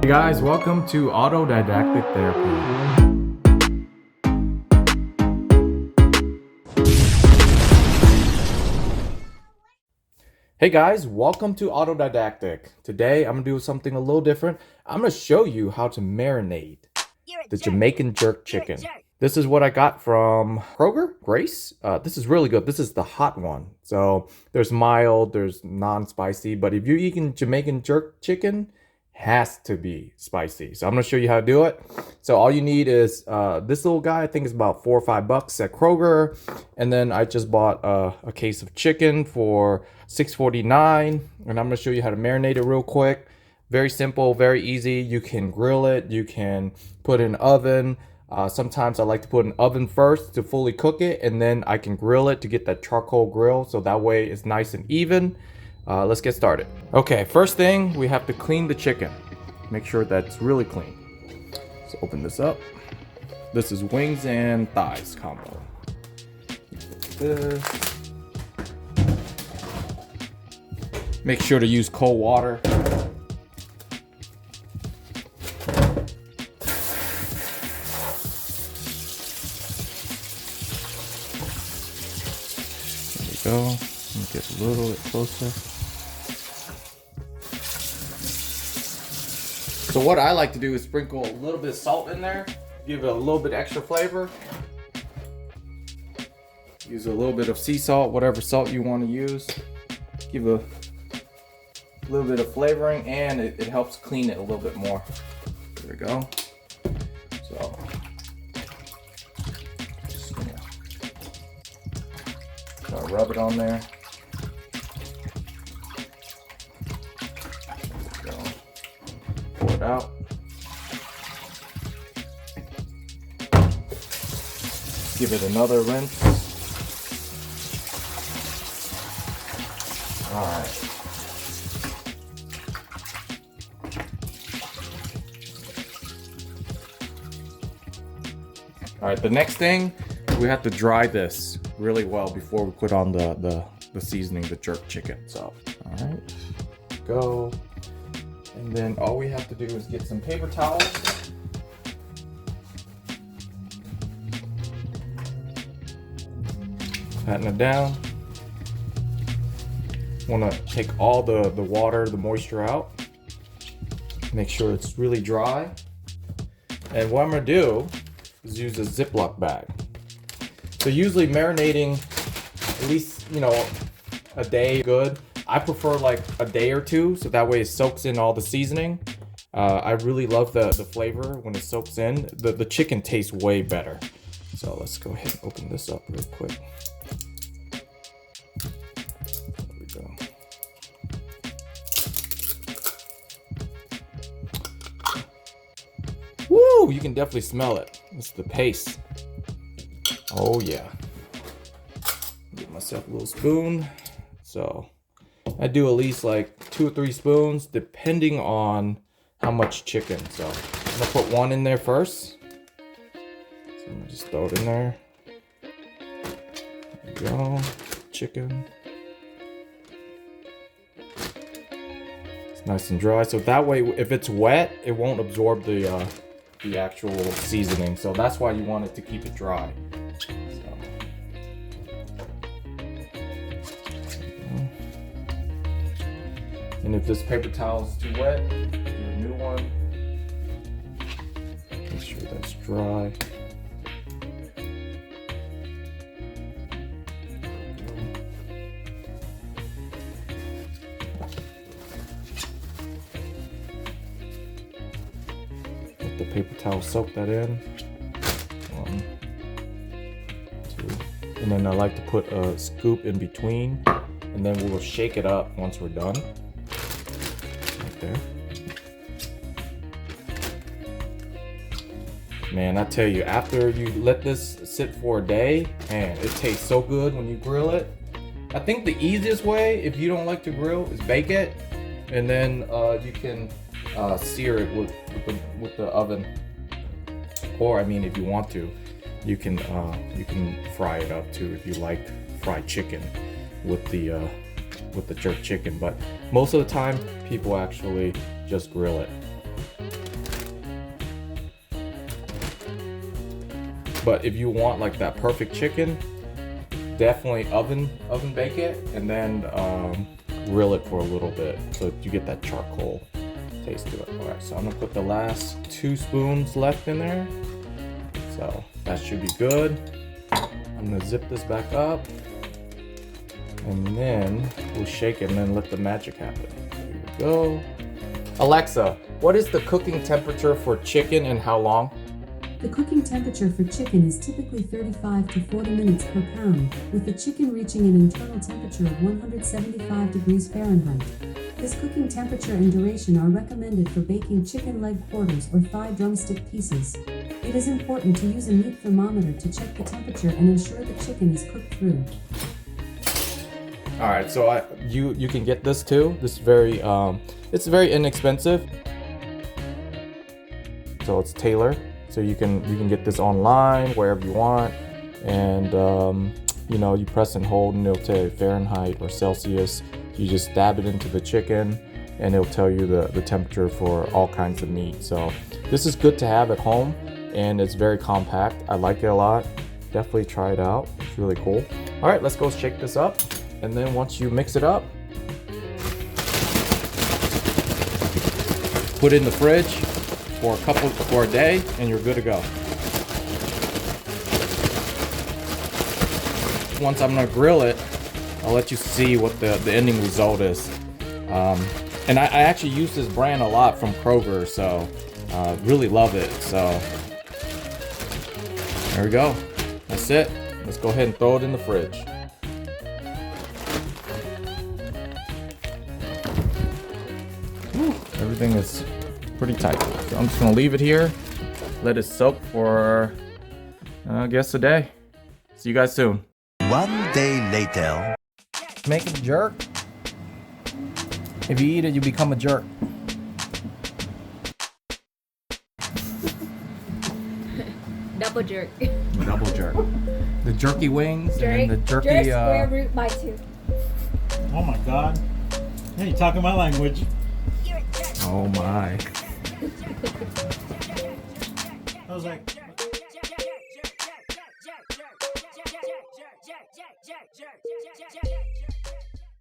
Hey guys, welcome to Autodidactic Therapy. Hey guys, welcome to Autodidactic. Today I'm gonna do something a little different. I'm gonna show you how to marinate the Jamaican Jerk chicken. This is what I got from Kroger, Grace. This is really good. This is the hot one. So there's mild, there's non-spicy, but if you're eating Jamaican Jerk chicken, has to be spicy. So I'm gonna show you how to do it. So all you need is this little guy. I think it's about $4 or $5 at Kroger, and then I just bought a case of chicken for $6.49, and I'm gonna show you how to marinate it real quick. Very simple, very easy. You can grill it, you can put it in an oven. Sometimes I like to put it in an oven first to fully cook it, and then I can grill it to get that charcoal grill, so that way it's nice and even. Let's get started. Okay, first thing, we have to clean the chicken. Make sure that's really clean. So open this up. This is wings and thighs combo. This. Make sure to use cold water. There we go. Let me get a little bit closer. So what I like to do is sprinkle a little bit of salt in there, give it a little bit extra flavor. Use a little bit of sea salt, whatever salt you want to use. Give a little bit of flavoring, and it helps clean it a little bit more. There we go. So just gonna rub it on there. Pour it out. Give it another rinse. All right. All right, the next thing, we have to dry this really well before we put on the seasoning, the jerk chicken. So, all right, go. And then all we have to do is get some paper towels. Patting it down. Want to take all the water, the moisture out. Make sure it's really dry. And what I'm going to do is use a Ziploc bag. So usually marinating at least, a day good. I prefer like a day or two, so that way it soaks in all the seasoning. I really love the flavor when it soaks in. The chicken tastes way better. So let's go ahead and open this up real quick. There we go. Woo! You can definitely smell it. It's the paste. Oh yeah. Get myself a little spoon. So I do at least like 2 or 3 spoons depending on how much chicken. So I'm gonna put one in there first. So I'm gonna just throw it in there. There we go. Chicken. It's nice and dry. So that way, if it's wet, it won't absorb the actual seasoning. So that's why you want it to keep it dry. And if this paper towel is too wet, do a new one. Make sure that's dry. Let the paper towel soak that in. 1, 2. And then I like to put a scoop in between, and then we'll shake it up once we're done. There. Man, I tell you, after you let this sit for a day, man, it tastes so good when you grill it. I think the easiest way, if you don't like to grill, is bake it, and then you can sear it with the oven. Or I mean, if you want to, you can fry it up too if you like fried chicken with the jerk chicken, but most of the time people actually just grill it. But if you want like that perfect chicken, definitely oven bake it, and then grill it for a little bit so you get that charcoal taste to it. Alright, so I'm gonna put the last 2 spoons left in there. So that should be good. I'm gonna zip this back up, and then we'll shake it and then let the magic happen. There we go. Alexa, what is the cooking temperature for chicken and how long? The cooking temperature for chicken is typically 35 to 40 minutes per pound, with the chicken reaching an internal temperature of 175 degrees Fahrenheit. This cooking temperature and duration are recommended for baking chicken leg quarters or thigh drumstick pieces. It is important to use a meat thermometer to check the temperature and ensure the chicken is cooked through. All right, so you can get this too. This is very it's very inexpensive. So it's Taylor. So you can get this online wherever you want, and you know, you press and hold and it'll tell you Fahrenheit or Celsius. You just stab it into the chicken and it'll tell you the temperature for all kinds of meat. So this is good to have at home, and it's very compact. I like it a lot. Definitely try it out. It's really cool. All right, let's go shake this up, and then once you mix it up, put it in the fridge for a day, and you're good to go. Once I'm gonna grill it, I'll let you see what the ending result is. And I actually use this brand a lot from Kroger, so really love it. So there we go. That's it. Let's go ahead and throw it in the fridge. Whew, everything is pretty tight. So I'm just gonna leave it here, let it soak for I guess a day. See you guys soon. One day later. Jamaican jerk. If you eat it, you become a jerk. Double jerk. Double jerk. The jerky wings Jerk, and then the jerky. jerk square root by 2. Oh my god. Yeah, you're talking my language. Oh my. I was like, Jerk.